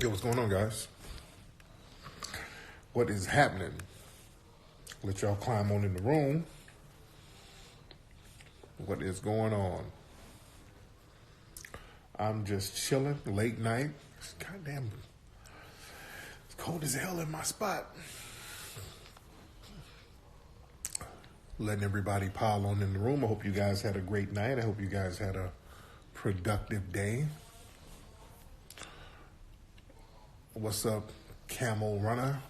Yo, what's going on, guys? What is happening? Let y'all climb on in the room. What is going on? I'm just chilling, late night. It's goddamn, it's cold as hell in my spot. Letting everybody pile on in the room. I hope you guys had a great night. I hope you guys had a productive day. What's up, Camel Runner?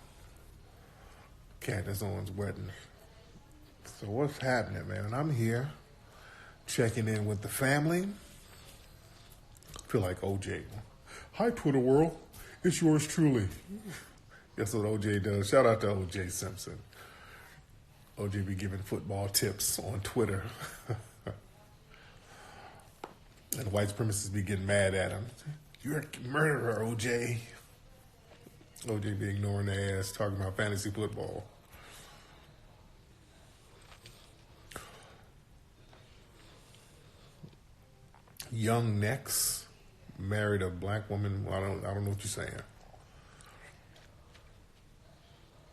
Candace Owens wedding. So what's happening, man? I'm here checking in with the family. Feel like OJ. Hi, Twitter world. It's yours truly. That's what OJ does. Shout out to OJ Simpson. OJ be giving football tips on Twitter. And white supremacists be getting mad at him. You're a murderer, OJ. OJ be ignoring their ass, talking about fantasy football. Young Nex married a black woman. Well, I don't know what you're saying.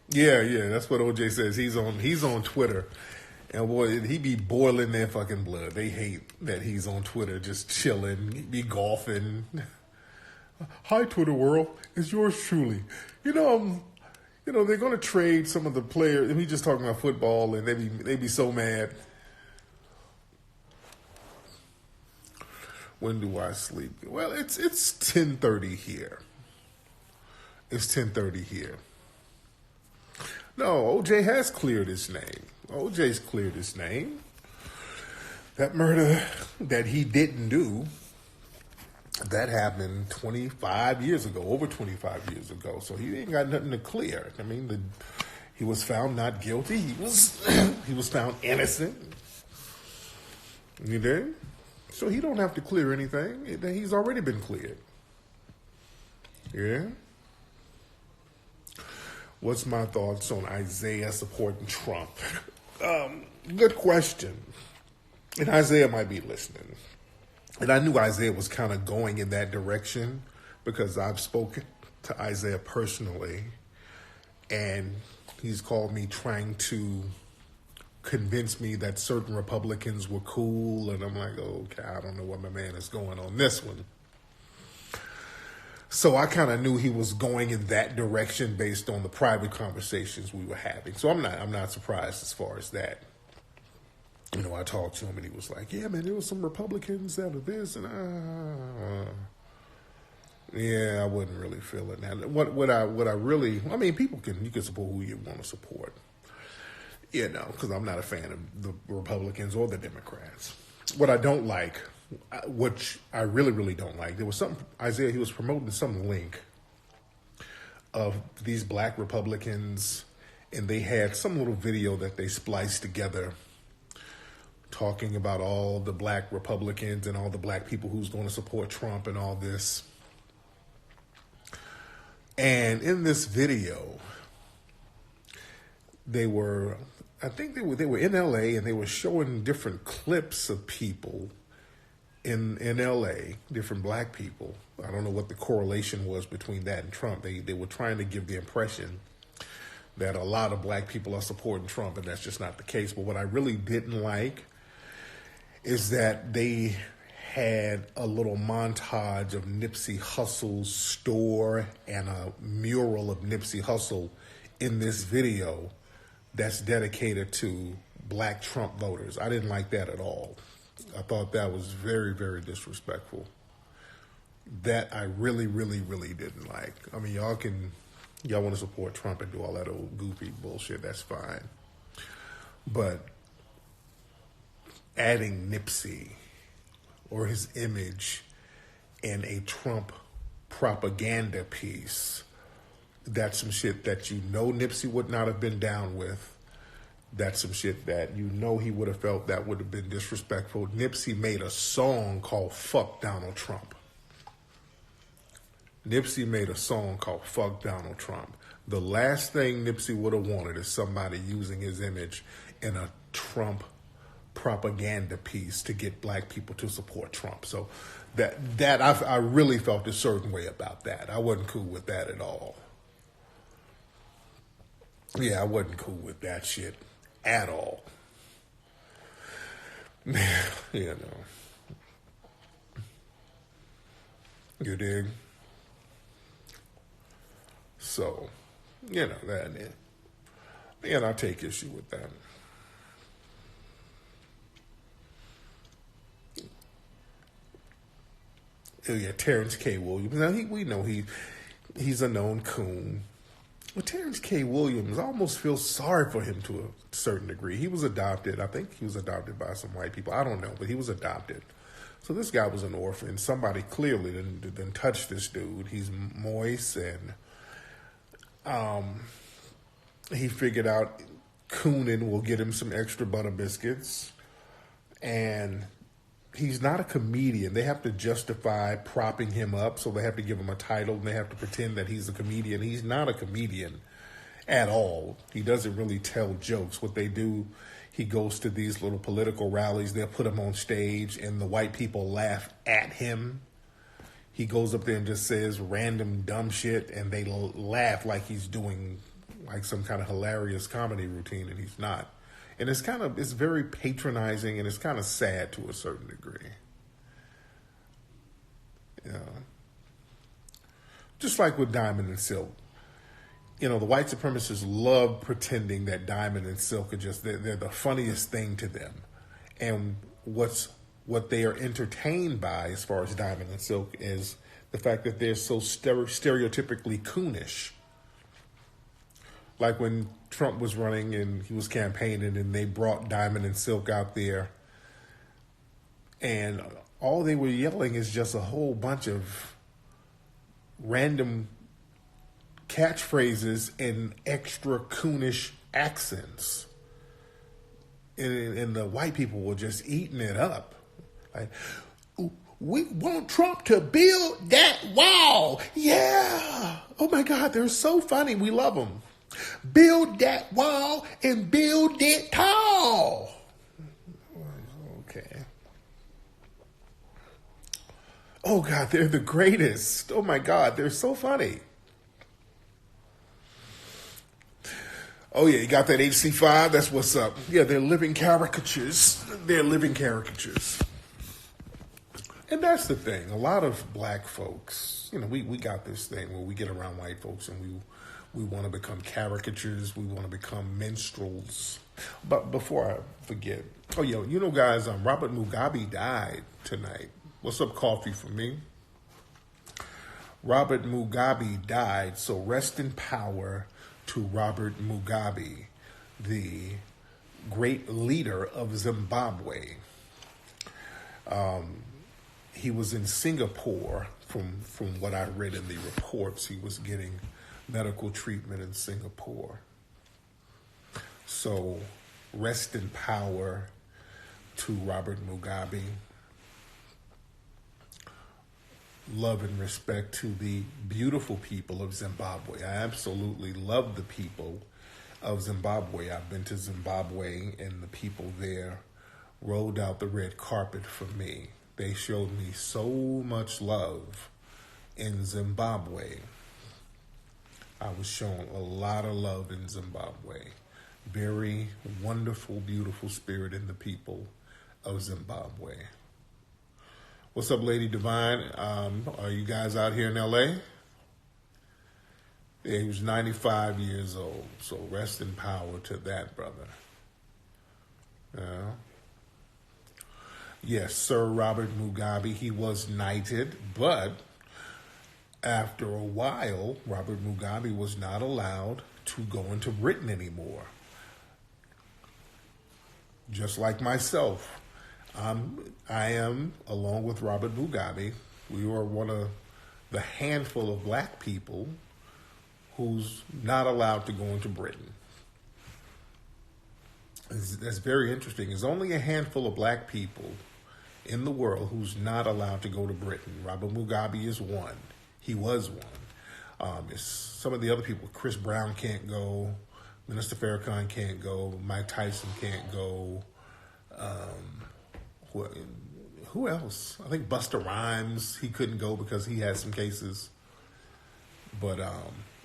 Yeah, that's what OJ says. He's on Twitter, and boy, he be boiling their fucking blood. They hate that he's on Twitter, just chilling, he be golfing. Hi, Twitter world. It's yours truly. They're going to trade some of the players. And we just talking about football, and they be so mad. When do I sleep? Well, it's 10:30 here. It's 10:30 here. No, OJ has cleared his name. OJ's cleared his name. That murder that he didn't do, that happened 25 years ago, over 25 years ago. So he ain't got nothing to clear. I mean, he was found not guilty. He was found innocent. You did? So he don't have to clear anything. He's already been cleared. Yeah? What's my thoughts on Isaiah supporting Trump? Good question. And Isaiah might be listening. And I knew Isaiah was kind of going in that direction because I've spoken to Isaiah personally, and he's called me trying to convince me that certain Republicans were cool, and I'm like, okay, I don't know what my man is going on this one. So I kind of knew he was going in that direction based on the private conversations we were having. So I'm not surprised as far as that. I talked to him and he was like, yeah, man, there was some Republicans that are this and yeah, I wasn't really feeling that. What I really, you can support who you want to support, because I'm not a fan of the Republicans or the Democrats. What I don't like, which I really, really don't like, there was something, Isaiah, he was promoting some link of these black Republicans, and they had some little video that they spliced together talking about all the black Republicans and all the black people who's going to support Trump and all this. And in this video, they were in LA, and they were showing different clips of people in LA, different black people. I don't know what the correlation was between that and Trump. They were trying to give the impression that a lot of black people are supporting Trump, and that's just not the case. But what I really didn't like is that they had a little montage of Nipsey Hussle's store and a mural of Nipsey Hussle in this video that's dedicated to black Trump voters. I didn't like that at all. I thought that was very, very disrespectful. That I really, really, really didn't like. I mean, y'all want to support Trump and do all that old goofy bullshit, that's fine. But adding Nipsey or his image in a Trump propaganda piece, that's some shit that Nipsey would not have been down with. That's some shit that he would have felt that would have been disrespectful. Nipsey made a song called Fuck Donald Trump. Nipsey made a song called Fuck Donald Trump. The last thing Nipsey would have wanted is somebody using his image in a Trump propaganda piece to get black people to support Trump. So I really felt a certain way about that. I wasn't cool with that at all. Yeah, I wasn't cool with that shit at all. You know. You dig? So, you know, that, and I take issue with that. Yeah, Terrence K. Williams. Now, we know he's a known coon. But Terrence K. Williams, I almost feel sorry for him to a certain degree. He was adopted. I think he was adopted by some white people. I don't know, but he was adopted. So this guy was an orphan. Somebody clearly didn't touch this dude. He's moist, and he figured out cooning will get him some extra butter biscuits. And he's not a comedian. They have to justify propping him up, so they have to give him a title, and they have to pretend that he's a comedian. He's not a comedian at all. He doesn't really tell jokes. What they do, he goes to these little political rallies. They'll put him on stage, and the white people laugh at him. He goes up there and just says random dumb shit, and they laugh like he's doing like some kind of hilarious comedy routine, and he's not. And it's very patronizing, and it's kind of sad to a certain degree. You know, just like with Diamond and Silk. You know, the white supremacists love pretending that Diamond and Silk are they're the funniest thing to them. And what they are entertained by as far as Diamond and Silk is the fact that they're so stereotypically coonish. Like when Trump was running and he was campaigning and they brought Diamond and Silk out there, and all they were yelling is just a whole bunch of random catchphrases and extra coonish accents. And the white people were just eating it up. Like, we want Trump to build that wall. Yeah. Oh my God, they're so funny. We love them. Build that wall and build it tall. Okay. Oh God, they're the greatest. Oh my God, they're so funny. Oh yeah, you got that HC5? That's what's up. Yeah, they're living caricatures. They're living caricatures. And that's the thing. A lot of black folks, you know, we got this thing where we get around white folks and we want to become caricatures. We want to become minstrels. But before I forget, you know, guys, Robert Mugabe died tonight. What's up, coffee for me? Robert Mugabe died, so rest in power to Robert Mugabe, the great leader of Zimbabwe. He was in Singapore, from what I read in the reports. He was getting medical treatment in Singapore. So rest in power to Robert Mugabe. Love and respect to the beautiful people of Zimbabwe. I absolutely love the people of Zimbabwe. I've been to Zimbabwe, and the people there rolled out the red carpet for me. They showed me so much love in Zimbabwe. I was shown a lot of love in Zimbabwe. Very wonderful, beautiful spirit in the people of Zimbabwe. What's up, Lady Divine? Are you guys out here in L.A.? Yeah, he was 95 years old, so rest in power to that brother. Yes, Sir Robert Mugabe, he was knighted, but after a while, Robert Mugabe was not allowed to go into Britain anymore. Just like myself. I am, along with Robert Mugabe, we were one of the handful of black people who's not allowed to go into Britain. That's very interesting. There's only a handful of black people in the world who's not allowed to go to Britain. Robert Mugabe is one. He was one. Some of the other people, Chris Brown can't go, Minister Farrakhan can't go, Mike Tyson can't go. Who else? I think Busta Rhymes, he couldn't go because he had some cases. But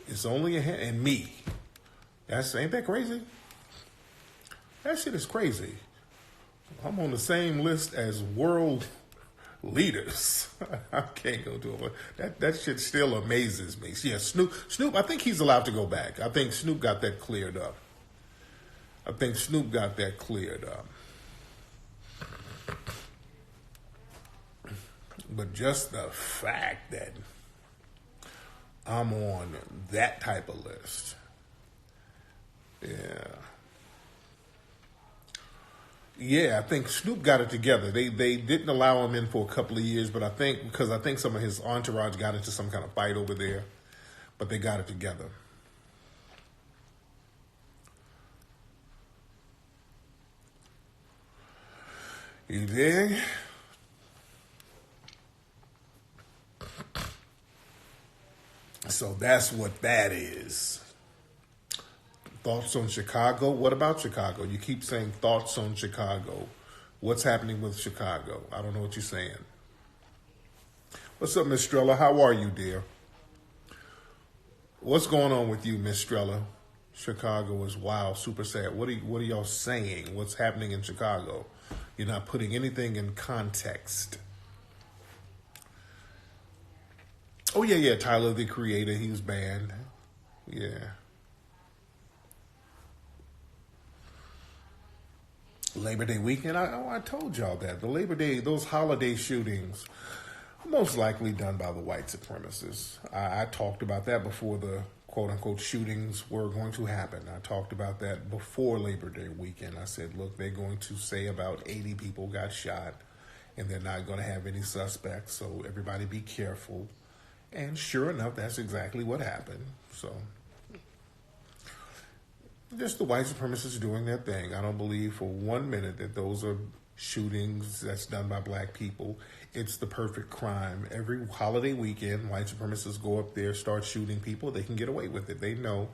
it's only and me. Ain't that crazy? That shit is crazy. I'm on the same list as world leaders. I can't go to it. That shit still amazes me. Yeah, Snoop, I think he's allowed to go back. I think Snoop got that cleared up. But just the fact that I'm on that type of list. Yeah, I think Snoop got it together. They didn't allow him in for a couple of years, but I think some of his entourage got into some kind of fight over there, but they got it together. You dig? So that's what that is. Thoughts on Chicago? What about Chicago? You keep saying thoughts on Chicago. What's happening with Chicago? I don't know what you're saying. What's up, Miss Strella? How are you, dear? What's going on with you, Miss Strella? Chicago is wild, super sad. What are y'all saying? What's happening in Chicago? You're not putting anything in context. Oh, yeah, Tyler, the Creator, he was banned. Yeah. Labor Day weekend, I told y'all that. The Labor Day, those holiday shootings, most likely done by the white supremacists. I talked about that before the quote-unquote shootings were going to happen. I talked about that before Labor Day weekend. I said, look, they're going to say about 80 people got shot, and they're not going to have any suspects, so everybody be careful. And sure enough, that's exactly what happened. So just the white supremacists doing their thing. I don't believe for 1 minute that those are shootings that's done by black people. It's the perfect crime. Every holiday weekend, white supremacists go up there, start shooting people. They can get away with it. They know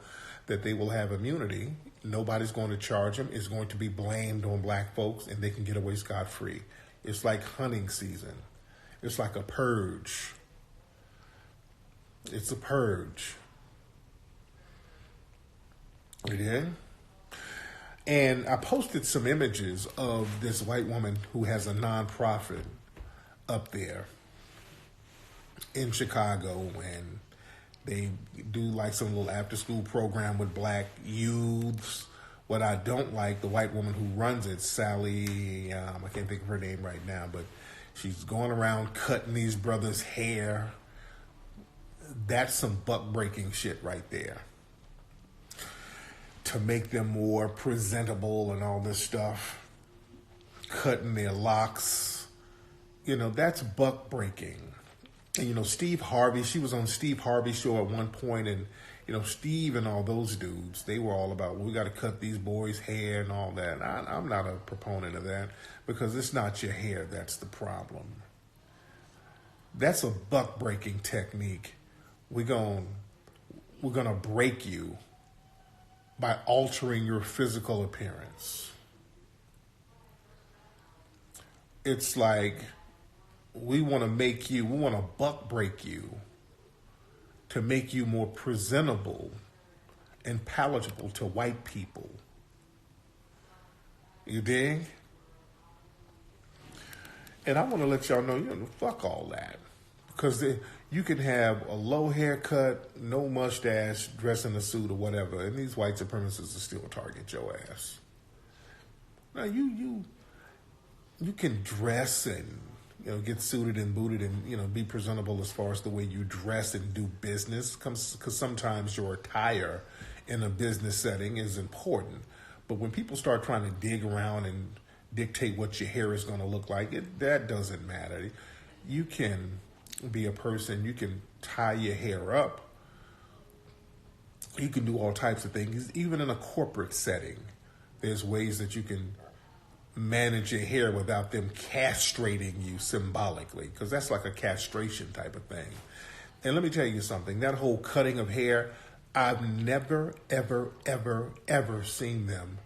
that they will have immunity. Nobody's going to charge them. It's going to be blamed on black folks, and they can get away scot-free. It's like hunting season. It's like a purge. It's a purge. Yeah. And I posted some images of this white woman who has a nonprofit up there in Chicago, and they do like some little after-school program with black youths. What I don't like, the white woman who runs it, Sally, I can't think of her name right now, but she's going around cutting these brothers' hair. That's some buck-breaking shit right there. To make them more presentable and all this stuff. Cutting their locks. That's buck-breaking. And, Steve Harvey, she was on Steve Harvey's show at one point, and, Steve and all those dudes, they were all about, we got to cut these boys' hair and all that. I'm not a proponent of that, because it's not your hair that's the problem. That's a buck-breaking technique. We're gonna break you by altering your physical appearance. It's like we want to buck break you to make you more presentable and palatable to white people. You dig? And I want to let y'all know, fuck all that. Because you can have a low haircut, no mustache, dress in a suit or whatever, and these white supremacists will still target your ass. Now you can dress and get suited and booted and be presentable as far as the way you dress and do business, because sometimes your attire in a business setting is important. But when people start trying to dig around and dictate what your hair is going to look like, that doesn't matter. You can be a person, you can tie your hair up, you can do all types of things. Even in a corporate setting, there's ways that you can manage your hair without them castrating you symbolically, because that's like a castration type of thing. And let me tell you something, that whole cutting of hair, I've never, ever, ever, ever seen them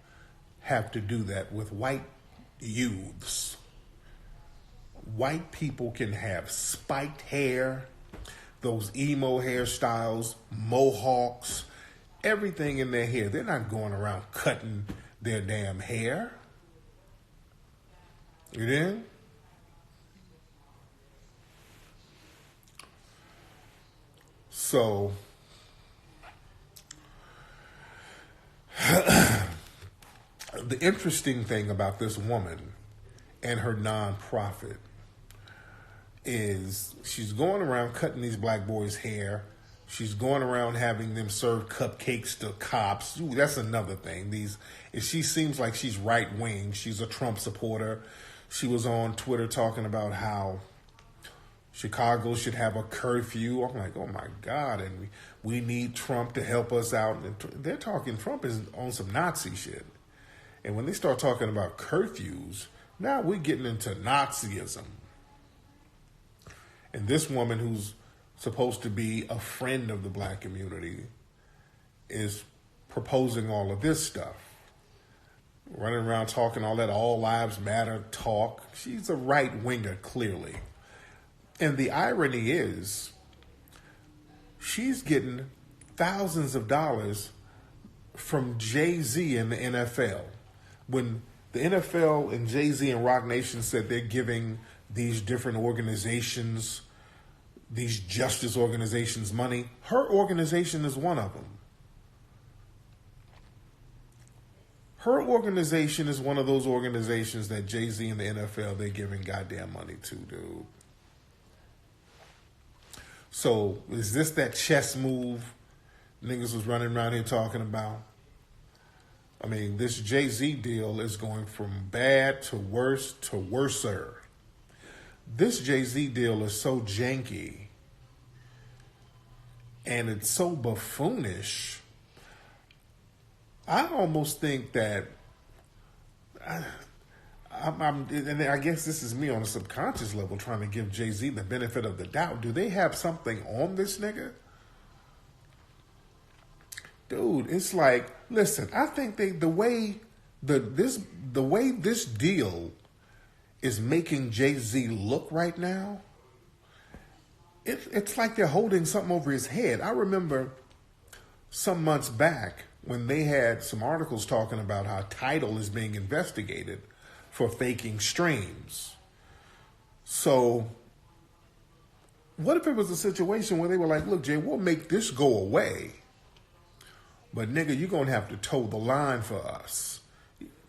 have to do that with white youths. white people can have spiked hair, those emo hairstyles, mohawks, everything in their hair. They're not going around cutting their damn hair. You did? So, the interesting thing about this woman and her nonprofit is she's going around cutting these black boys' hair. She's going around having them serve cupcakes to cops. Ooh, that's another thing. She seems like she's right wing. She's a Trump supporter. She was on Twitter talking about how Chicago should have a curfew. I'm like, oh my God, and we need Trump to help us out. And they're talking Trump is on some Nazi shit. And when they start talking about curfews, now we're getting into Nazism. And this woman who's supposed to be a friend of the black community is proposing all of this stuff. Running around talking all that all lives matter talk. She's a right winger, clearly. And the irony is, she's getting thousands of dollars from Jay-Z and the NFL. When the NFL and Jay-Z and Roc Nation said they're giving these different organizations, these justice organizations, money, her organization is one of them. Her organization is one of those organizations that Jay-Z and the NFL, they're giving goddamn money to, dude. So, is this that chess move niggas was running around here talking about? I mean, this Jay-Z deal is going from bad to worse to worser. This Jay-Z deal is so janky and it's so buffoonish. I almost think that and I guess this is me on a subconscious level trying to give Jay-Z the benefit of the doubt. Do they have something on this nigga? Dude, it's like, listen, I think the way this deal is making Jay-Z look right now, it's like they're holding something over his head. I remember some months back when they had some articles talking about how Tidal is being investigated for faking streams. So, what if it was a situation where they were like, look, Jay, we'll make this go away, but nigga, you're going to have to toe the line for us.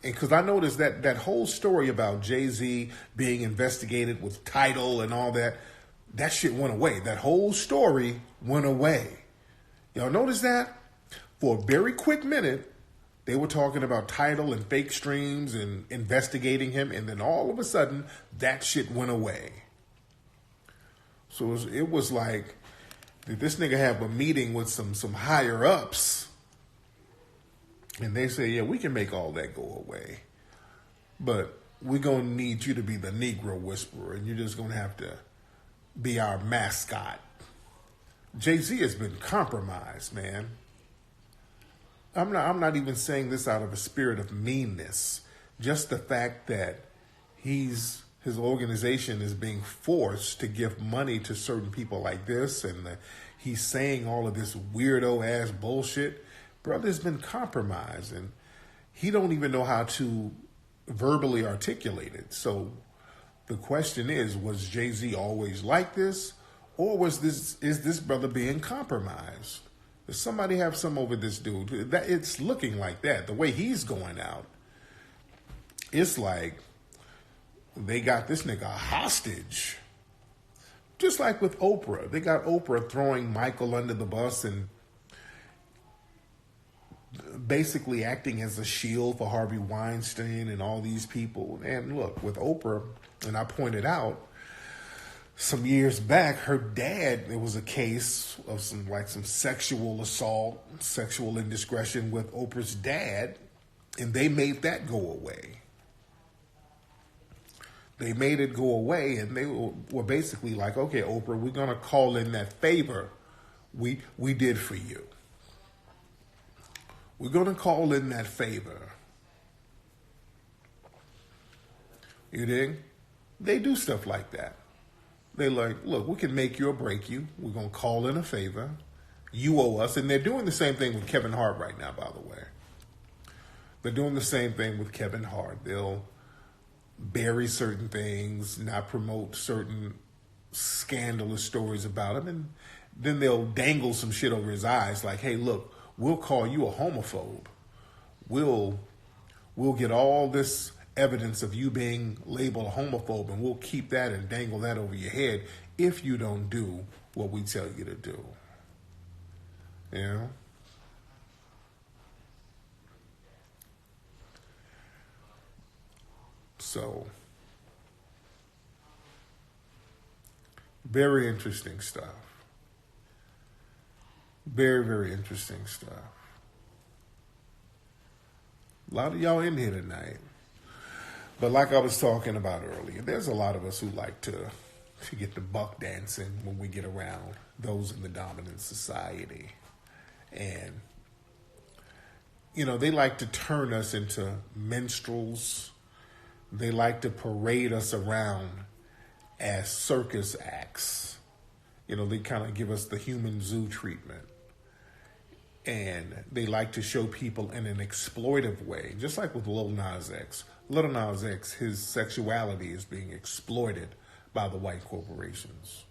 Because I noticed that whole story about Jay-Z being investigated with Tidal and all that shit went away. That whole story went away. Y'all notice that? For a very quick minute, they were talking about Tidal and fake streams and investigating him, and then all of a sudden, that shit went away. So it was like, did this nigga have a meeting with some higher ups? And they say, yeah, we can make all that go away. But we're going to need you to be the Negro Whisperer, and you're just going to have to be our mascot. Jay-Z has been compromised, man. I'm not even saying this out of a spirit of meanness. Just the fact that his organization is being forced to give money to certain people like this, and he's saying all of this weirdo ass bullshit. Brother's been compromised, and he don't even know how to verbally articulate it. So the question is, was Jay-Z always like this, or is this brother being compromised? Does somebody have some over this dude? That it's looking like that. The way he's going out, it's like they got this nigga hostage. Just like with Oprah. They got Oprah throwing Michael under the bus and basically acting as a shield for Harvey Weinstein and all these people. And look, with Oprah, and I pointed out, some years back, her dad, there was a case of some sexual assault, sexual indiscretion with Oprah's dad, and they made that go away. They made it go away, and they were basically like, okay, Oprah, we're going to call in that favor we did for you. We're going to call in that favor. You dig? They do stuff like that. They like, look, we can make you or break you. We're going to call in a favor. You owe us. And they're doing the same thing with Kevin Hart right now, by the way. They're doing the same thing with Kevin Hart. They'll bury certain things, not promote certain scandalous stories about him, and then they'll dangle some shit over his eyes like, hey, look, we'll call you a homophobe. We'll get all this evidence of you being labeled a homophobe, and we'll keep that and dangle that over your head if you don't do what we tell you to do. You know? So, very interesting stuff. Very, very interesting stuff. A lot of y'all in here tonight. But like I was talking about earlier, there's a lot of us who like to get the buck dancing when we get around those in the dominant society. And, you know, they like to turn us into minstrels. They like to parade us around as circus acts. You know, they kind of give us the human zoo treatment. And they like to show people in an exploitive way, just like with Lil Nas X. Lil Nas X, his sexuality is being exploited by the white corporations.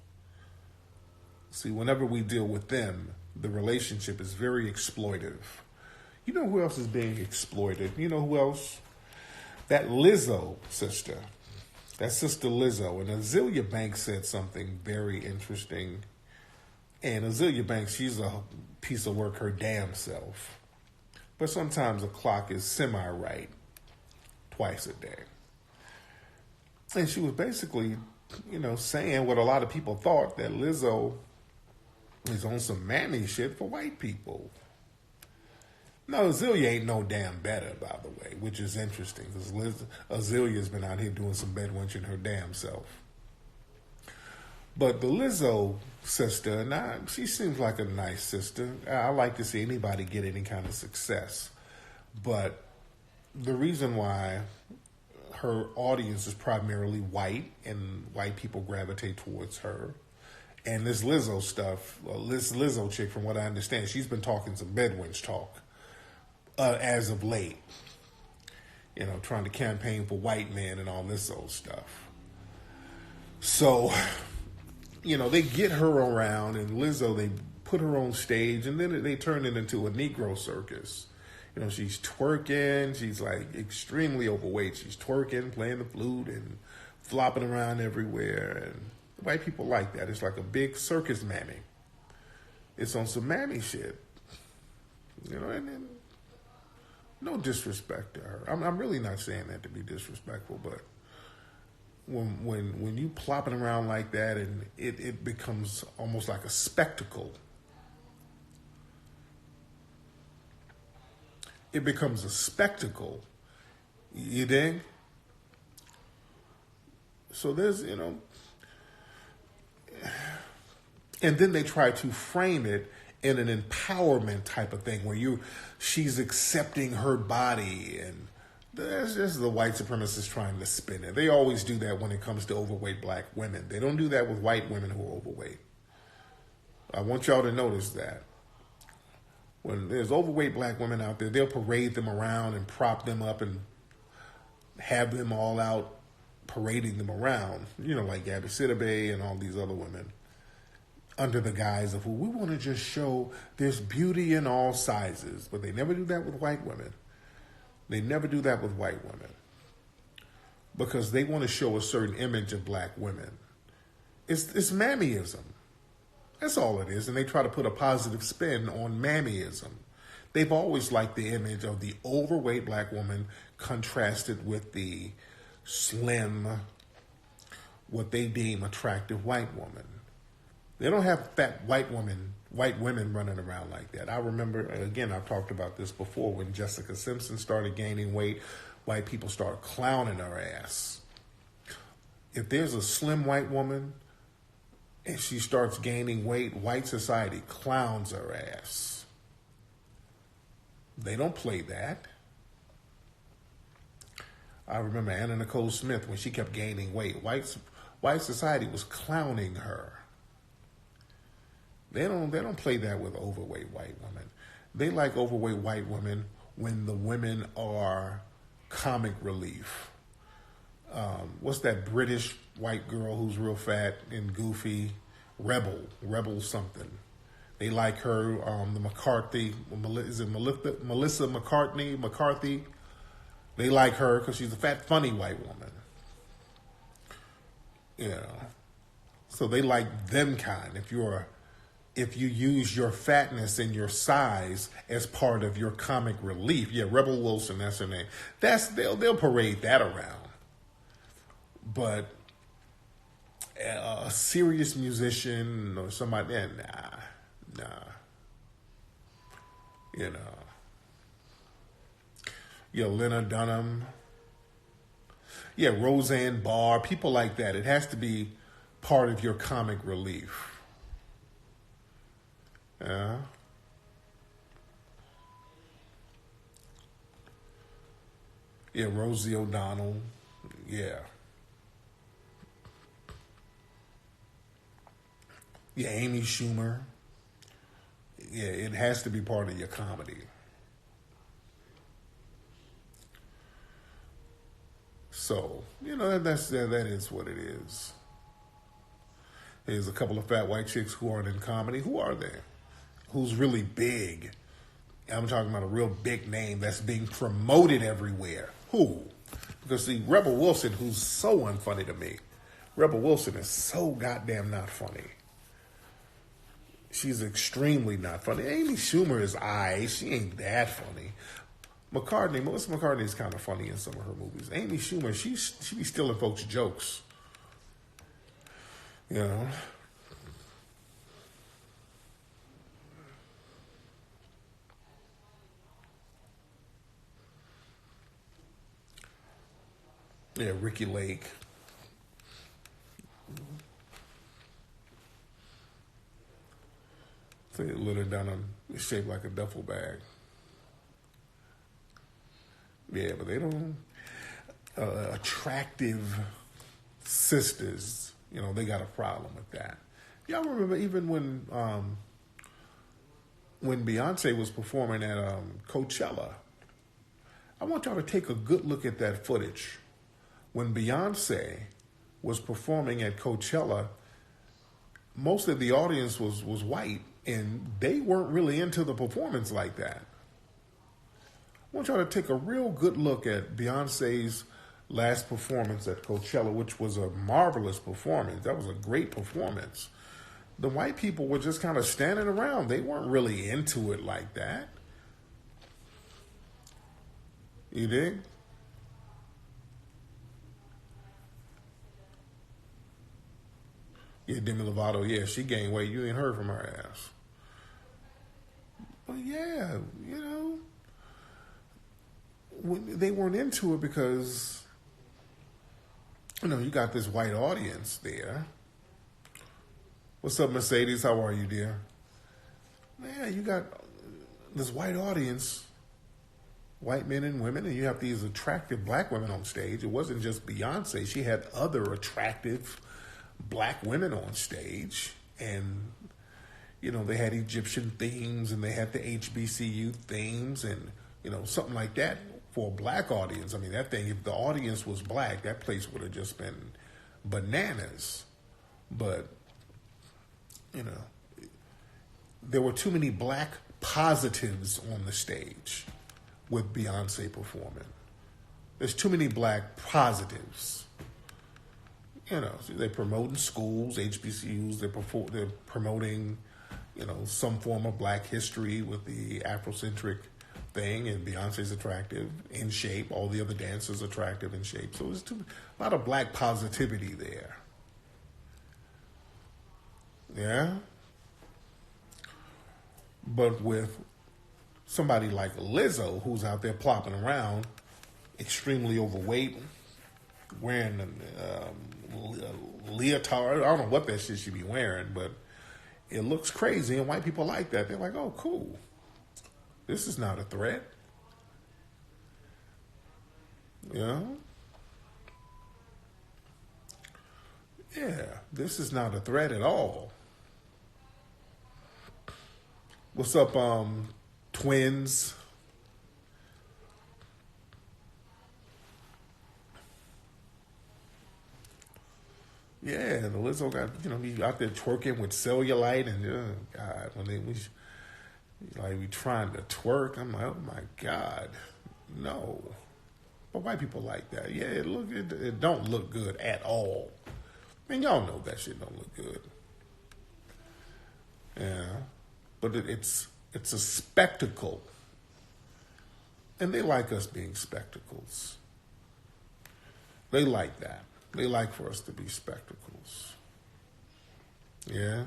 See, whenever we deal with them, the relationship is very exploitive. You know who else is being exploited? You know who else? That Lizzo sister. That sister Lizzo. And Azealia Banks said something very interesting. And Azealia Banks, she's a piece of work her damn self. But sometimes a clock is semi-right twice a day. And she was basically, you know, saying what a lot of people thought, that Lizzo is on some mammy shit for white people. No, Azealia ain't no damn better, by the way, which is interesting, because Azalia's been out here doing some bedwenching her damn self. But the Lizzo sister, she seems like a nice sister. I like to see anybody get any kind of success. But the reason why her audience is primarily white, and white people gravitate towards her, and this Lizzo stuff, this Lizzo chick, from what I understand, she's been talking some bedwench talk as of late. You know, trying to campaign for white men and all this old stuff. So, you know, they get her around, and Lizzo, they put her on stage, and then they turn it into a Negro circus. You know, she's twerking, she's like extremely overweight. She's twerking, playing the flute, and flopping around everywhere. And white people like that. It's like a big circus mammy. It's on some mammy shit. You know, and no disrespect to her. I'm really not saying that to be disrespectful, but when you plopping around like that, and it becomes almost like a spectacle. It becomes a spectacle. You dig? So there's, you know, and then they try to frame it in an empowerment type of thing where she's accepting her body, and that's just the white supremacists trying to spin it. They always do that when it comes to overweight black women. They don't do that with white women who are overweight. I want y'all to notice that. When there's overweight black women out there, they'll parade them around and prop them up and have them all out parading them around, you know, like Gabby Sidibe and all these other women, under the guise of, well, we want to just show there's beauty in all sizes. But they never do that with white women. They never do that with white women, because they want to show a certain image of black women. It's mammyism. That's all it is. And they try to put a positive spin on mammyism. They've always liked the image of the overweight black woman contrasted with the slim, what they deem attractive white woman. They don't have fat white women running around like that. I remember, again, I've talked about this before, when Jessica Simpson started gaining weight, white people started clowning her ass. If there's a slim white woman and she starts gaining weight, white society clowns her ass. They don't play that. I remember Anna Nicole Smith when she kept gaining weight. White society was clowning her. They don't play that with overweight white women. They like overweight white women when the women are comic relief. What's that British white girl who's real fat and goofy? Rebel something. They like her. The McCarthy, is it Melissa McCarthy? They like her because she's a fat, funny white woman. You know, so they like them kind. If you use your fatness and your size as part of your comic relief, yeah, Rebel Wilson, that's her name. They'll parade that around. But a serious musician or somebody, nah. You know, yeah, Lena Dunham, yeah, Roseanne Barr, people like that. It has to be part of your comic relief. Yeah. Yeah, Rosie O'Donnell. Yeah. Yeah, Amy Schumer. Yeah, it has to be part of your comedy. So, you know, that is what it is. There's a couple of fat white chicks who aren't in comedy. Who are they? Who's really big? I'm talking about a real big name that's being promoted everywhere. Who? Because see, Rebel Wilson, who's so unfunny to me. Rebel Wilson is so goddamn not funny. She's extremely not funny. Amy Schumer is she ain't that funny. Melissa McCartney is kind of funny in some of her movies. Amy Schumer, she be stealing folks' jokes. You know? Yeah, Ricky Lake. Say Lena Dunham is shaped like a duffel bag. Yeah, but they don't. Attractive sisters, you know, they got a problem with that. Y'all remember even when Beyonce was performing at Coachella? I want y'all to take a good look at that footage. When Beyonce was performing at Coachella, most of the audience was white, and they weren't really into the performance like that. I want y'all to take a real good look at Beyonce's last performance at Coachella, which was a marvelous performance. That was a great performance. The white people were just kind of standing around. They weren't really into it like that. You dig? Yeah, Demi Lovato, yeah, she gained weight. You ain't heard from her ass. But yeah, you know, they weren't into it because, you know, you got this white audience there. What's up, Mercedes? How are you, dear? Yeah, you got this white audience, white men and women, and you have these attractive black women on stage. It wasn't just Beyonce. She had other attractive black women on stage, and you know, they had Egyptian themes and they had the HBCU themes and, you know, something like that for a black audience. I mean, that thing, if the audience was black, that place would have just been bananas. But, you know, there were too many black positives on the stage with Beyonce performing. There's too many black positives. You know, so they're promoting schools, HBCUs. They're promoting, you know, some form of black history with the Afrocentric thing. And Beyonce's attractive, in shape. All the other dancers attractive, in shape. So there's a lot of black positivity there. Yeah. But with somebody like Lizzo, who's out there plopping around, extremely overweight, wearing a leotard. I don't know what that shit she be wearing, but it looks crazy, and white people like that. They're like, oh, cool. This is not a threat. You know? Yeah, this is not a threat at all. What's up, twins? Yeah, the Lizzo got, be out there twerking with cellulite and God, when they we like we trying to twerk, I'm like, oh my God, no. But white people like that. Yeah, it don't look good at all. I mean, y'all know that shit don't look good. Yeah, but it's a spectacle, and they like us being spectacles. They like that. They like for us to be spectacles. Yeah.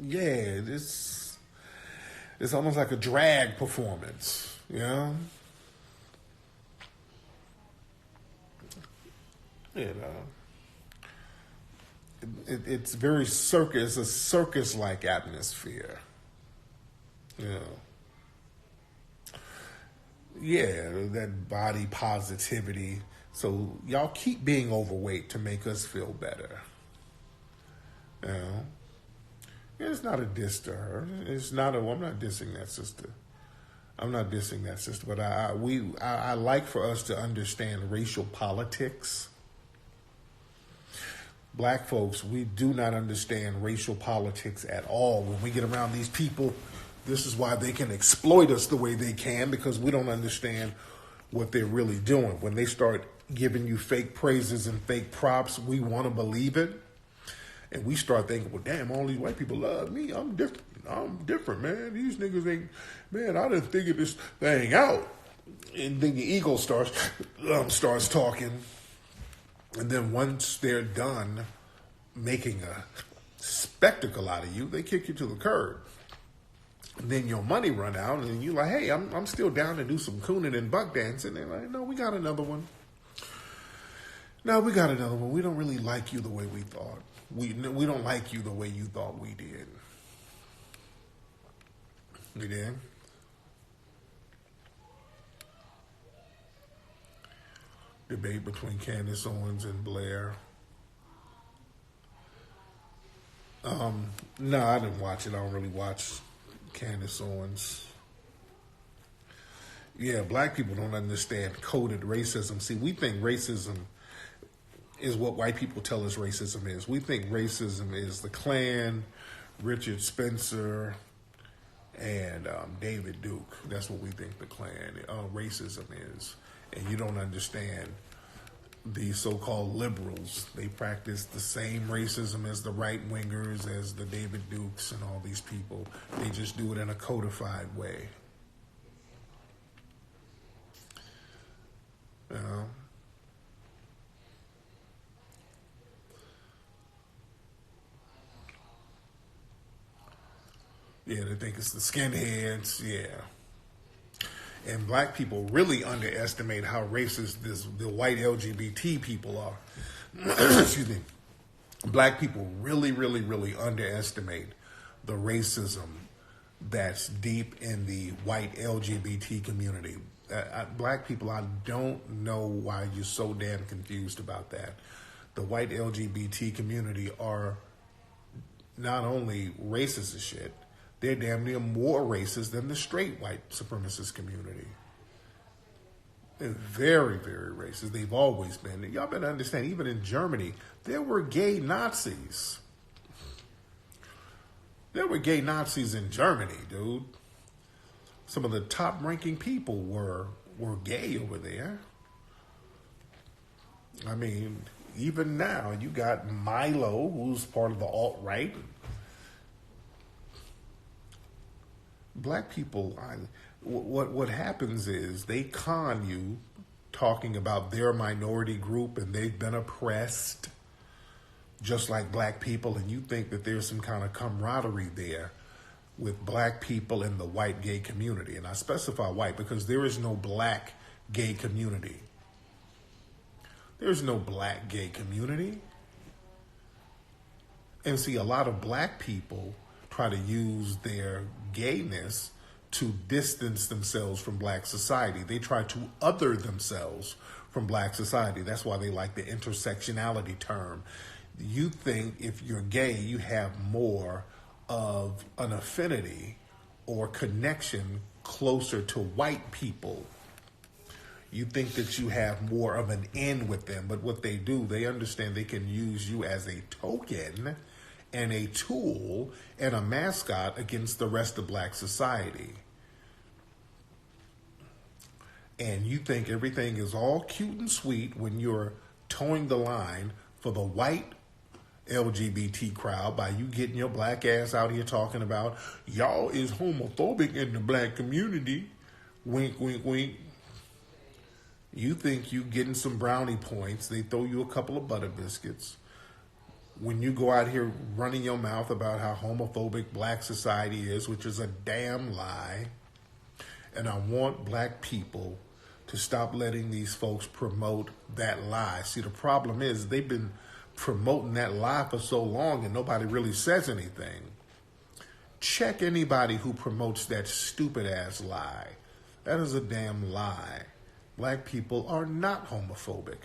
Yeah, it's almost like a drag performance, you know? You know, it's very circus, a circus-like atmosphere. You know, yeah, that body positivity. So y'all keep being overweight to make us feel better. You know, it's not a diss to her. It's not a. I'm not dissing that sister. I'm not dissing that sister. But I like for us to understand racial politics. Black folks, we do not understand racial politics at all. When we get around these people, this is why they can exploit us the way they can, because we don't understand what they're really doing. When they start giving you fake praises and fake props, we want to believe it. And we start thinking, well, damn, all these white people love me. I'm different. I'm different, man. These niggas ain't, man, I didn't figure this thing out. And then the ego starts talking. And then once they're done making a spectacle out of you, they kick you to the curb. And then your money run out, and you're like, hey, I'm still down to do some cooning and buck dancing. And they're like, no, we got another one. No, we got another one. We don't really like you the way we thought. We don't like you the way you thought we did. We did? Debate between Candace Owens and Blair. No, I didn't watch it. I don't really watch Candace Owens. Yeah, black people don't understand coded racism. See, we think racism is what white people tell us racism is. We think racism is the Klan, Richard Spencer, and David Duke. That's what we think the Klan racism is. And you don't understand the so-called liberals. They practice the same racism as the right-wingers, as the David Dukes and all these people. They just do it in a codified way. You know? Yeah, they think it's the skinheads, yeah. And black people really underestimate how racist the white LGBT people are. Excuse me. Black people really, really, really underestimate the racism that's deep in the white LGBT community. Black people, I don't know why you're so damn confused about that. The white LGBT community are not only racist as shit, they're damn near more racist than the straight white supremacist community. They're very, very racist. They've always been. Y'all better understand, even in Germany, there were gay Nazis. There were gay Nazis in Germany, dude. Some of the top-ranking people were gay over there. I mean, even now, you got Milo, who's part of the alt-right. Black people, what happens is they con you talking about their minority group and they've been oppressed just like black people, and you think that there's some kind of camaraderie there with black people in the white gay community. And I specify white because there is no black gay community. There's no black gay community. And see, a lot of black people try to use their gayness to distance themselves from black society. They try to other themselves from black society. That's why they like the intersectionality term. You think if you're gay, you have more of an affinity or connection closer to white people. You think that you have more of an in with them, but what they do, they understand they can use you as a token and a tool and a mascot against the rest of black society. And you think everything is all cute and sweet when you're towing the line for the white LGBT crowd by you getting your black ass out here talking about y'all is homophobic in the black community. Wink, wink, wink. You think you getting some brownie points. They throw you a couple of butter biscuits. When you go out here running your mouth about how homophobic black society is, which is a damn lie. And I want black people to stop letting these folks promote that lie. See, the problem is they've been promoting that lie for so long and nobody really says anything. Check anybody who promotes that stupid ass lie. That is a damn lie. Black people are not homophobic.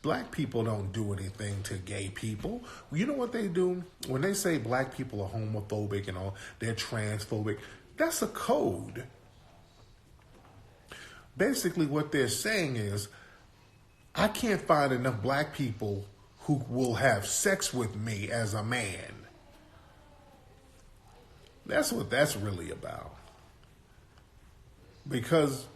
Black people don't do anything to gay people. You know what they do? When they say black people are homophobic and all, they're transphobic, that's a code. Basically what they're saying is, I can't find enough black people who will have sex with me as a man. That's what that's really about. Because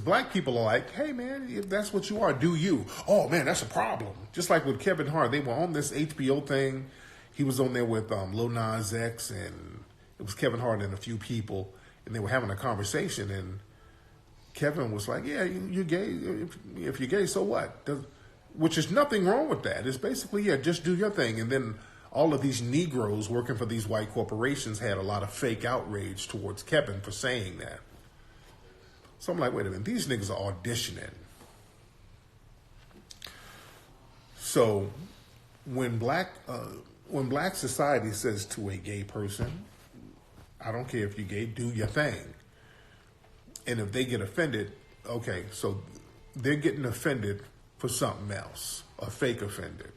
black people are like, hey man, if that's what you are, do you. Oh man, that's a problem. Just like with Kevin Hart, they were on this HBO thing. He was on there with Lil Nas X, and it was Kevin Hart and a few people, and they were having a conversation, and Kevin was like, yeah, you're gay. If you're gay, so what? Which is nothing wrong with that. It's basically, yeah, just do your thing. And then all of these Negroes working for these white corporations had a lot of fake outrage towards Kevin for saying that. So I'm like, wait a minute, these niggas are auditioning. So when black society says to a gay person, I don't care if you're gay, do your thing. And if they get offended, okay, so they're getting offended for something else, or fake offended.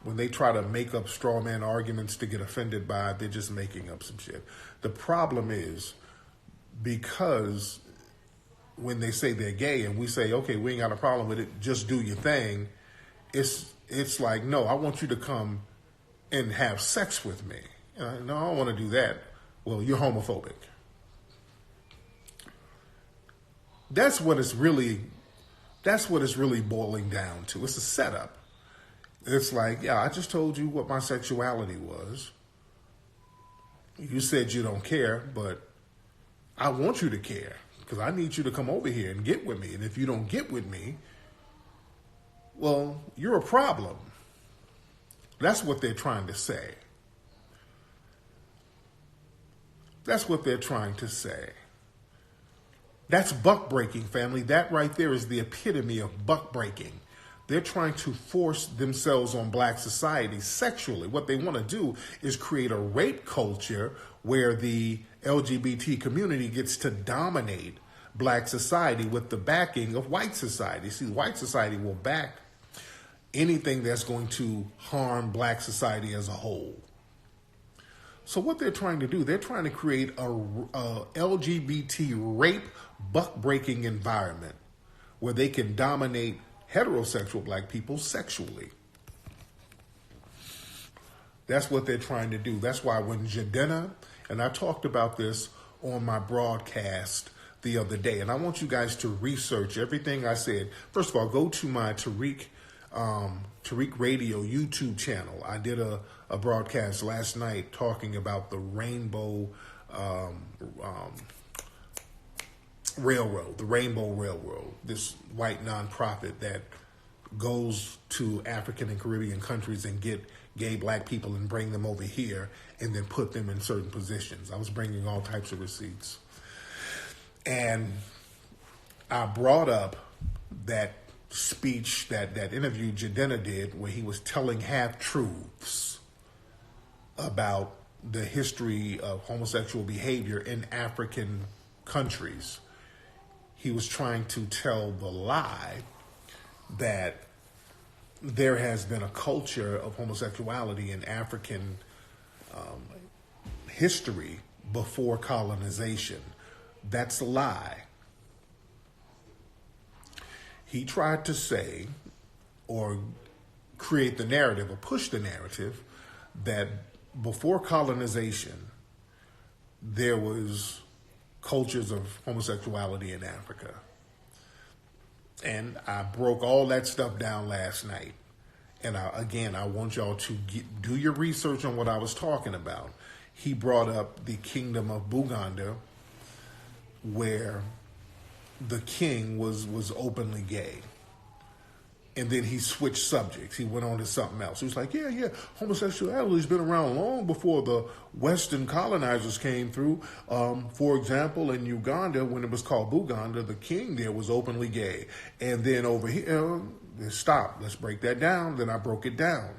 When they try to make up straw man arguments to get offended by, they're just making up some shit. The problem is, because when they say they're gay and we say, okay, we ain't got a problem with it, just do your thing, it's like, no, I want you to come and have sex with me. No, I don't want to do that. Well, you're homophobic. That's what it's really boiling down to. It's a setup. It's like, yeah, I just told you what my sexuality was. You said you don't care, but I want you to care because I need you to come over here and get with me. And if you don't get with me, well, you're a problem. That's what they're trying to say. That's what they're trying to say. That's buck breaking, family. That right there is the epitome of buck breaking. They're trying to force themselves on black society sexually. What they want to do is create a rape culture where the LGBT community gets to dominate black society with the backing of white society. See, white society will back anything that's going to harm black society as a whole. So what they're trying to do, they're trying to create a LGBT rape buck-breaking environment where they can dominate heterosexual black people sexually. That's what they're trying to do. That's why when Jadena, and I talked about this on my broadcast the other day, and I want you guys to research everything I said. First of all, go to my Tariq Radio YouTube channel. I did a broadcast last night talking about the Rainbow Railroad, the Rainbow Railroad, this white nonprofit that goes to African and Caribbean countries and get gay black people and bring them over here and then put them in certain positions. I was bringing all types of receipts. And I brought up that speech, that interview Jadena did where he was telling half-truths about the history of homosexual behavior in African countries. He was trying to tell the lie that there has been a culture of homosexuality in African history before colonization. That's a lie. He tried to say, or create the narrative, or push the narrative, that before colonization, there was cultures of homosexuality in Africa. And I broke all that stuff down last night. And I want y'all to do your research on what I was talking about. He brought up the kingdom of Buganda, where the king was openly gay. And then he switched subjects. He went on to something else. He was like, yeah, homosexuality's been around long before the Western colonizers came through. For example, in Uganda, when it was called Buganda, the king there was openly gay. And then over here, stop, let's break that down. Then I broke it down.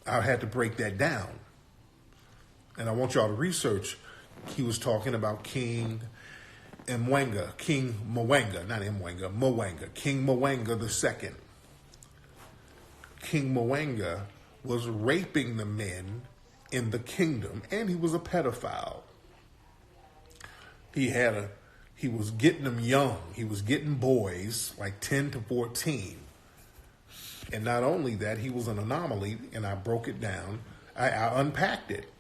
I had to break that down. And I want y'all to research. He was talking about King Mwanga, King Mwanga, not Mwanga, Mwanga, King Mwanga II. King Mwanga was raping the men in the kingdom, and he was a pedophile. He was getting them young. He was getting boys like 10 to 14. And not only that, he was an anomaly, and I broke it down. I unpacked it.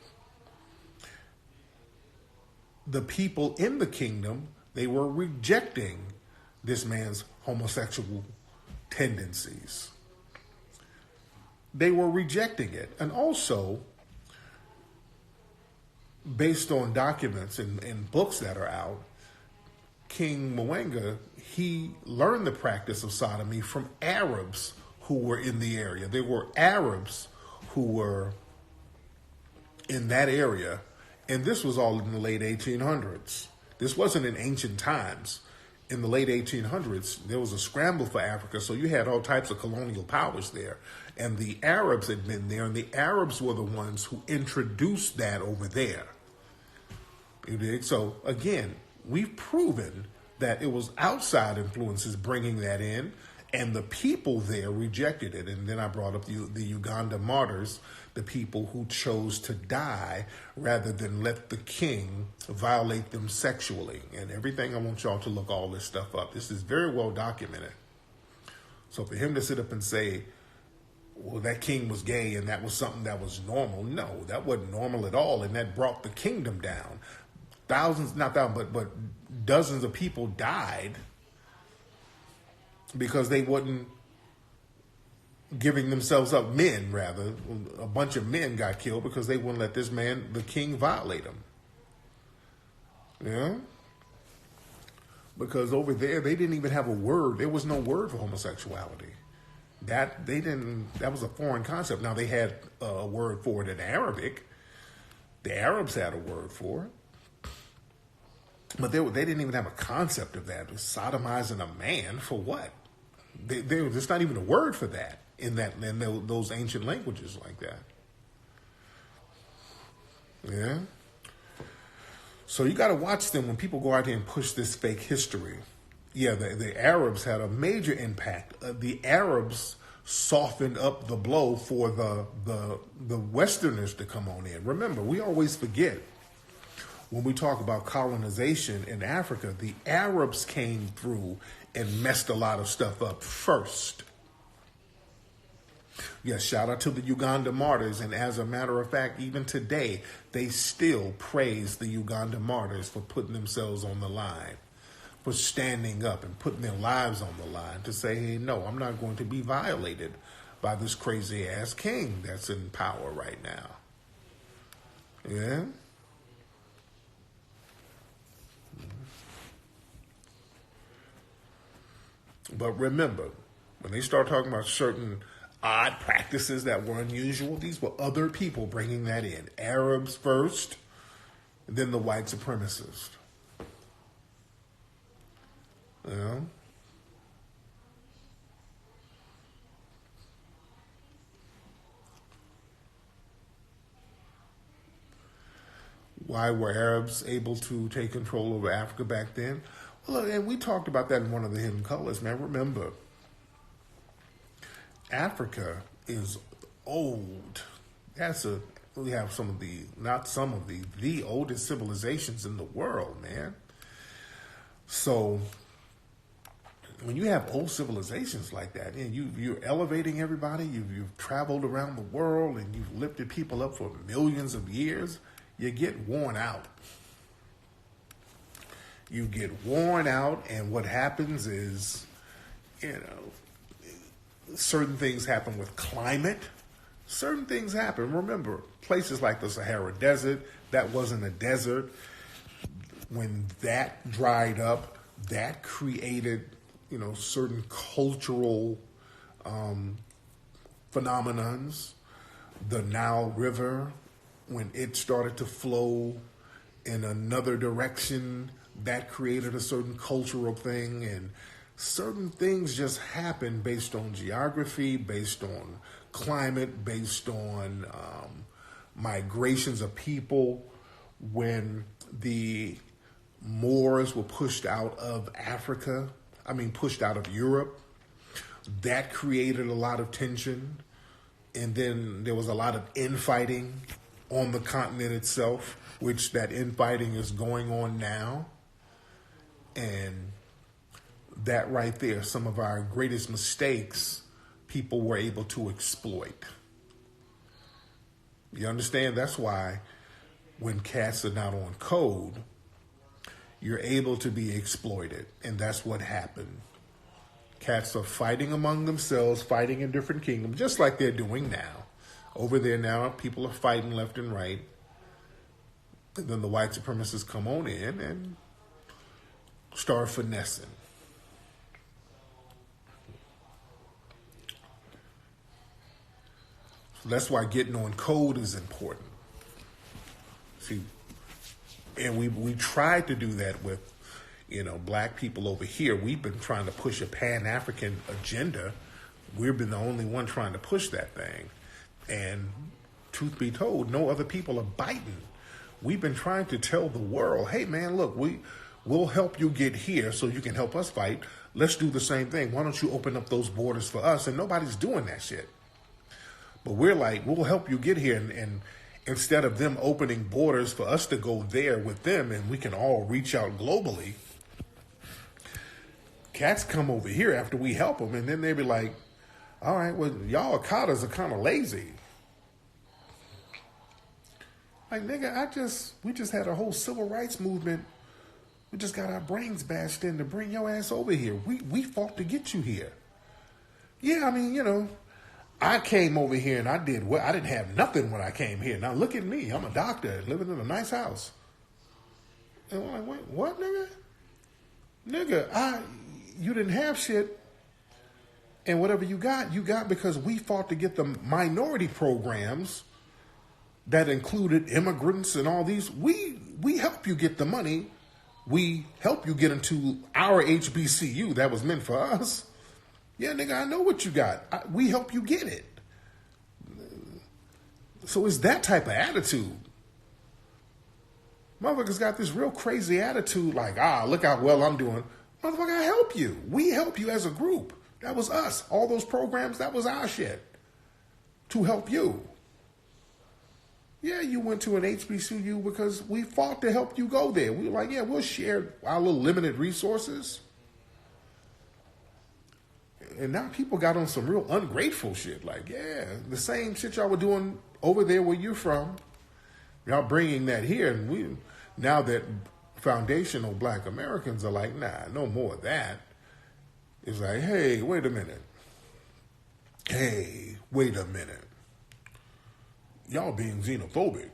The people in the kingdom, they were rejecting this man's homosexual tendencies. They were rejecting it. And also, based on documents and books that are out, King Mwanga, he learned the practice of sodomy from Arabs who were in the area. There were Arabs who were in that area, and this was all in the late 1800s. This wasn't in ancient times. In the late 1800s, there was a scramble for Africa, so you had all types of colonial powers there. And the Arabs had been there, and the Arabs were the ones who introduced that over there. So, again, we've proven that it was outside influences bringing that in, and the people there rejected it. And then I brought up the Uganda martyrs, the people who chose to die rather than let the king violate them sexually. And everything, I want y'all to look all this stuff up. This is very well documented. So for him to sit up and say, well, that king was gay and that was something that was normal. No, that wasn't normal at all. And that brought the kingdom down. Thousands, not thousands, but dozens of people died because they wasn't giving themselves up. Men, rather, a bunch of men got killed because they wouldn't let this man, the king, violate them. Yeah? Because over there, they didn't even have a word. There was no word for homosexuality. That was a foreign concept. Now, they had a word for it in Arabic. The Arabs had a word for it. But they didn't even have a concept of that. Sodomizing a man for what? There's not even a word for that in those ancient languages like that. Yeah. So you got to watch them when people go out there and push this fake history. Yeah, the Arabs had a major impact. The Arabs softened up the blow for the Westerners to come on in. Remember, we always forget. When we talk about colonization in Africa, the Arabs came through and messed a lot of stuff up first. Yes, shout out to the Uganda martyrs. And as a matter of fact, even today, they still praise the Uganda martyrs for putting themselves on the line, for standing up and putting their lives on the line to say, hey, no, I'm not going to be violated by this crazy ass king that's in power right now. Yeah. But remember, when they start talking about certain odd practices that were unusual, these were other people bringing that in. Arabs first, and then the white supremacists. You know? Why were Arabs able to take control over Africa back then? Well, look, and we talked about that in one of the Hidden Colors, man. Remember, Africa is old. We have some of the oldest civilizations in the world, man. So when you have old civilizations like that, and you're elevating everybody, you've traveled around the world and you've lifted people up for millions of years, you get worn out. You get worn out, and what happens is, certain things happen with climate. Certain things happen. Remember, places like the Sahara Desert, that wasn't a desert. When that dried up, that created, certain cultural phenomenons. The Nile River, when it started to flow in another direction, that created a certain cultural thing. And certain things just happen based on geography, based on climate, based on migrations of people. When the Moors were pushed out of pushed out of Europe, that created a lot of tension. And then there was a lot of infighting on the continent itself, which that infighting is going on now. And that right there, some of our greatest mistakes, people were able to exploit. You understand? That's why when cats are not on code, you're able to be exploited. And that's what happened. Cats are fighting among themselves, fighting in different kingdoms, just like they're doing now. Over there now, people are fighting left and right. And then the white supremacists come on in and start finessing. So that's why getting on code is important. See, and we tried to do that with, black people over here. We've been trying to push a Pan-African agenda. We've been the only one trying to push that thing. And truth be told, no other people are biting. We've been trying to tell the world, hey, man, look, we'll help you get here so you can help us fight. Let's do the same thing. Why don't you open up those borders for us? And nobody's doing that shit. But we're like, we'll help you get here. And instead of them opening borders for us to go there with them and we can all reach out globally, cats come over here after we help them. And then they be like, all right, well, y'all Akatas are kind of lazy. Like, nigga, we just had a whole civil rights movement. We just got our brains bashed in to bring your ass over here. We fought to get you here. Yeah, I came over here and I did well. I didn't have nothing when I came here. Now look at me. I'm a doctor living in a nice house. And I'm like, wait, what, nigga? Nigga, you didn't have shit. And whatever you got because we fought to get the minority programs that included immigrants and all these. We help you get the money. We help you get into our HBCU that was meant for us. Yeah, nigga, I know what you got. We help you get it. So it's that type of attitude. Motherfuckers got this real crazy attitude like, look how well I'm doing. Motherfucker, I help you. We help you as a group. That was us. All those programs, that was our shit. To help you. Yeah, you went to an HBCU because we fought to help you go there. We were like, yeah, we'll share our little limited resources. And now people got on some real ungrateful shit. Like, yeah, the same shit y'all were doing over there where you're from. Y'all bringing that here. And now that foundational black Americans are like, nah, no more of that. It's like, hey, wait a minute. Y'all being xenophobic.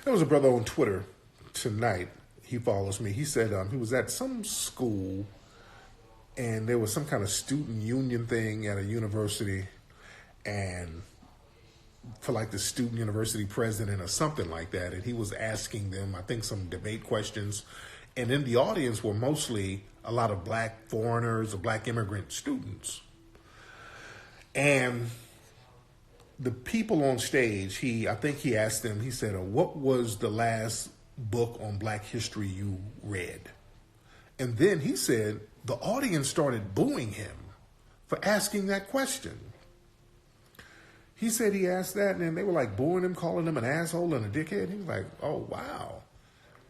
There was a brother on Twitter tonight. He follows me. He said he was at some school and there was some kind of student union thing at a university, and for like the student university president or something like that, and he was asking them, I think, some debate questions, and in the audience were mostly a lot of black foreigners or black immigrant students. And the people on stage, I think he asked them, he said, what was the last book on Black history you read? And then he said the audience started booing him for asking that question. He said he asked that, and then they were like booing him, calling him an asshole and a dickhead. He was like, oh, wow.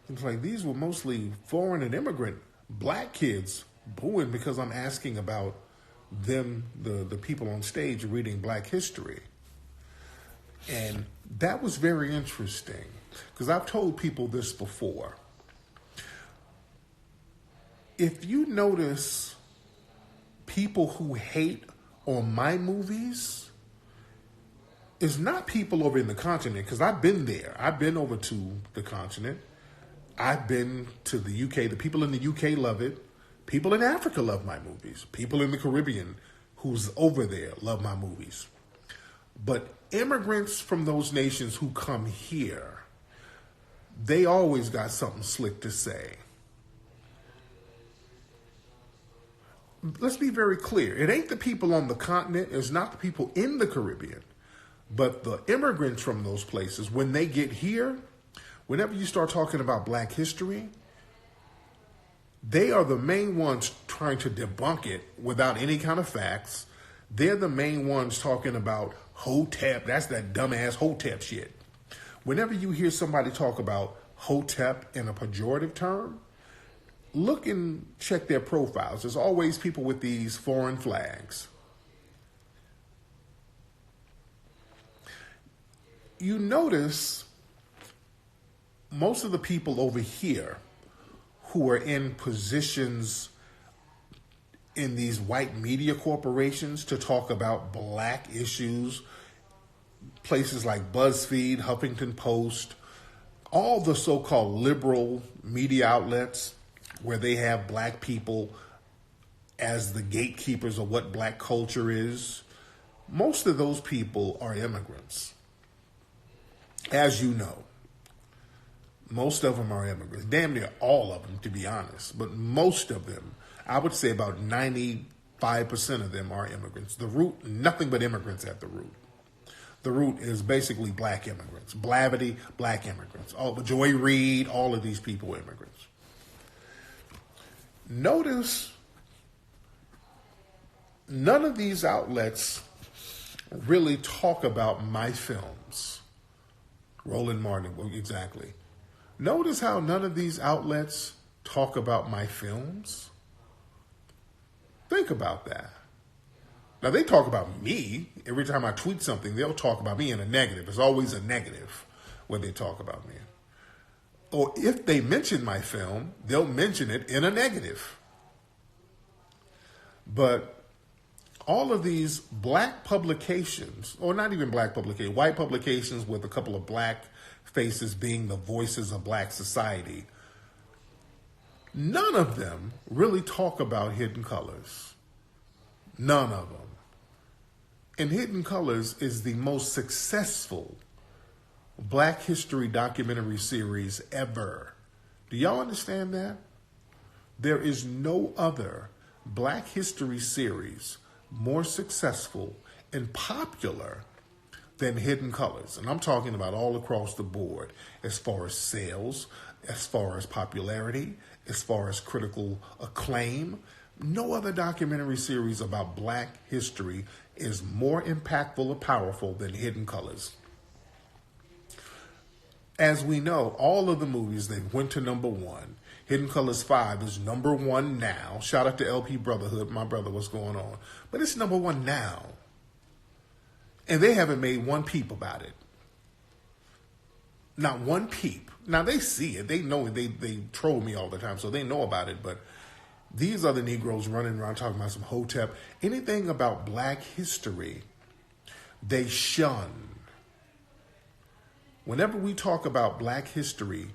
He was like, these were mostly foreign and immigrant black kids booing because I'm asking about them, the people on stage reading Black history. And that was very interesting because I've told people this before. If you notice people who hate on my movies, it's not people over in the continent, because I've been there. I've been over to the continent. I've been to the UK. The people in the UK love it. People in Africa love my movies. People in the Caribbean who's over there love my movies. But immigrants from those nations who come here, they always got something slick to say. Let's be very clear. It ain't the people on the continent. It's not the people in the Caribbean. But the immigrants from those places, when they get here, whenever you start talking about Black history, they are the main ones trying to debunk it without any kind of facts. They're the main ones talking about Hotep. That's that dumbass Hotep shit. Whenever you hear somebody talk about Hotep in a pejorative term, look and check their profiles. There's always people with these foreign flags. You notice most of the people over here who are in positions in these white media corporations to talk about Black issues, places like BuzzFeed, Huffington Post, all the so-called liberal media outlets where they have Black people as the gatekeepers of what Black culture is, most of those people are immigrants. As you know, most of them are immigrants. Damn near all of them, to be honest. But most of them, I would say about 95% of them are immigrants. The root, nothing but immigrants at the root. The root is basically Black immigrants. Blavity, Black immigrants. Joy Reid, all of these people are immigrants. Notice none of these outlets really talk about my films. Roland Martin, exactly. Notice how none of these outlets talk about my films. Think about that. Now, they talk about me. Every time I tweet something, they'll talk about me in a negative. It's always a negative when they talk about me. Or if they mention my film, they'll mention it in a negative. But all of these Black publications, or not even Black publications, white publications with a couple of Black faces being the voices of Black society, none of them really talk about Hidden Colors. None of them. And Hidden Colors is the most successful Black history documentary series ever. Do y'all understand that? There is no other Black history series more successful and popular than Hidden Colors. And I'm talking about all across the board, as far as sales, as far as popularity, as far as critical acclaim. No other documentary series about Black history is more impactful or powerful than Hidden Colors. As we know, all of the movies, they went to number one. Hidden Colors 5 is number one now. Shout out to LP Brotherhood. My brother, what's going on? But it's number one now. And they haven't made one peep about it. Not one peep. Now, they see it. They know it. They troll me all the time, so they know about it. But these other Negroes running around talking about some Hotep. Anything about Black history, they shun. Whenever we talk about Black history,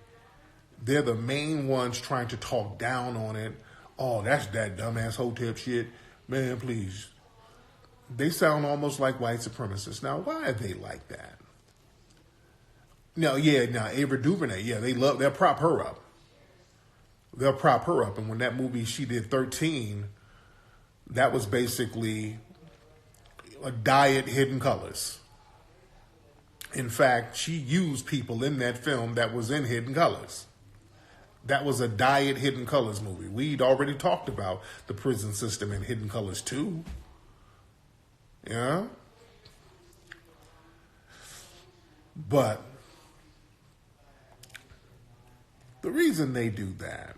they're the main ones trying to talk down on it. Oh, that's that dumbass Hotep shit. Man, please. They sound almost like white supremacists. Now, why are they like that? Now, Ava DuVernay, they'll prop her up. They'll prop her up. And when that movie she did, 13, that was basically a diet Hidden Colors. In fact, she used people in that film that was in Hidden Colors. That was a diet Hidden Colors movie. We'd already talked about the prison system in Hidden Colors 2. Yeah? But the reason they do that,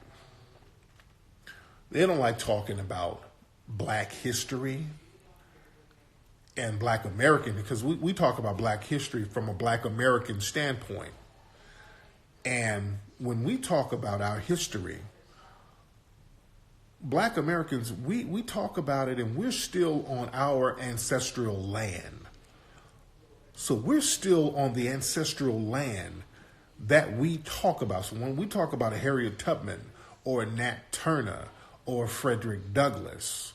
they don't like talking about black history and black American, because we talk about black history from a black American standpoint. And when we talk about our history, black Americans, we talk about it and we're still on our ancestral land. So we're still on the ancestral land that we talk about. So when we talk about a Harriet Tubman or a Nat Turner or Frederick Douglass,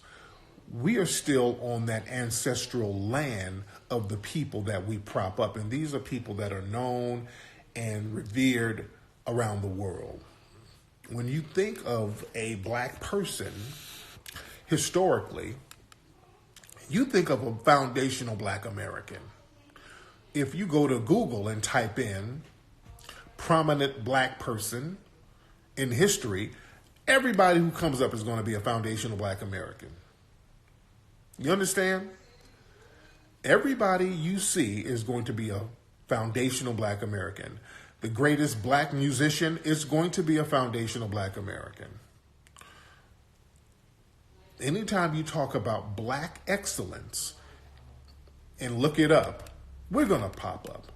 we are still on that ancestral land of the people that we prop up. And these are people that are known and revered around the world. When you think of a black person, historically, you think of a foundational black American. If you go to Google and type in prominent black person in history, everybody who comes up is going to be a foundational black American. You understand? Everybody you see is going to be a foundational black American. The greatest black musician is going to be a foundational black American. Anytime you talk about black excellence and look it up, we're going to pop up.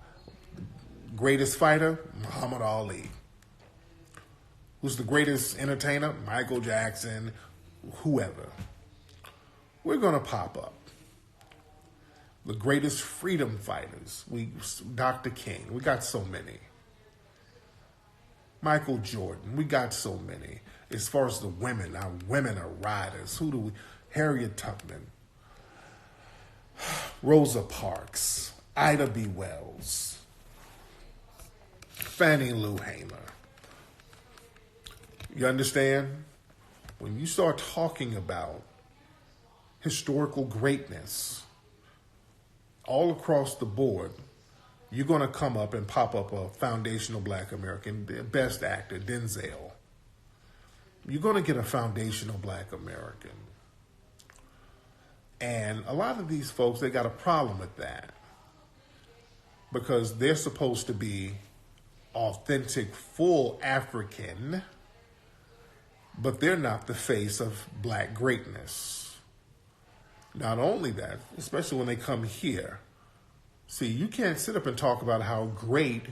Greatest fighter, Muhammad Ali. Who's the greatest entertainer? Michael Jackson, whoever. We're going to pop up. The greatest freedom fighters, Dr. King, we got so many. Michael Jordan, we got so many. As far as the women, our women are riders. Who do we? Harriet Tubman, Rosa Parks, Ida B. Wells, Fannie Lou Hamer. You understand? When you start talking about historical greatness all across the board, you're going to come up and pop up a foundational black American, best actor, Denzel. You're going to get a foundational black American. And a lot of these folks, they got a problem with that because they're supposed to be authentic, full African, but they're not the face of black greatness. Not only that, especially when they come here. See, you can't sit up and talk about how great,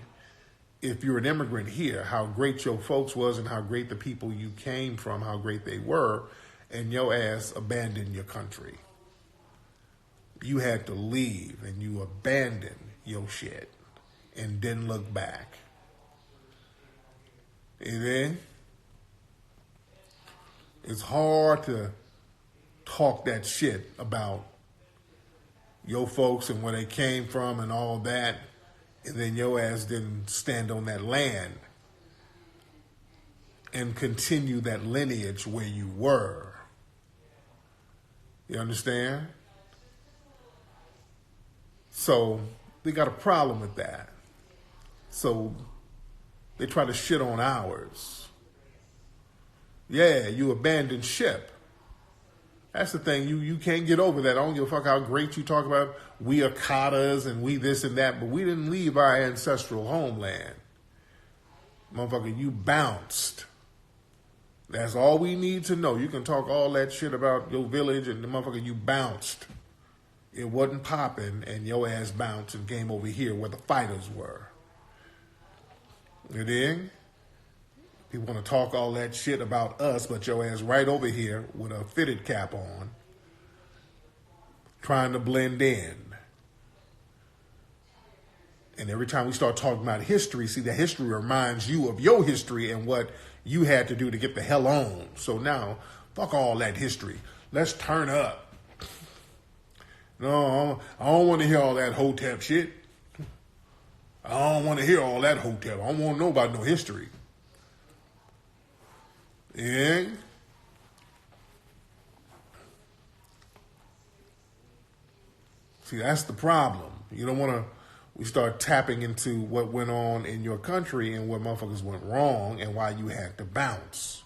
if you're an immigrant here, how great your folks was and how great the people you came from, how great they were, and your ass abandoned your country. You had to leave and you abandoned your shit and didn't look back. And then it's hard to talk that shit about your folks and where they came from and all that, and then your ass didn't stand on that land and continue that lineage where you were. You understand? So they got a problem with that. So they try to shit on ours. Yeah, you abandoned ship. That's the thing. You can't get over that. I don't give a fuck how great you talk about we are Akatas and we this and that, but we didn't leave our ancestral homeland. Motherfucker, you bounced. That's all we need to know. You can talk all that shit about your village and the motherfucker, you bounced. It wasn't popping and your ass bounced and came over here where the fighters were. You dig? People want to talk all that shit about us, but your ass right over here with a fitted cap on, trying to blend in. And every time we start talking about history, see, the history reminds you of your history and what you had to do to get the hell on. So now, fuck all that history. Let's turn up. No, I don't want to hear all that Hotep shit. I don't want to hear all that Hotep. I don't want to know about no history. Yeah. See, that's the problem. You don't want to we start tapping into what went on in your country and what motherfuckers went wrong and why you had to bounce.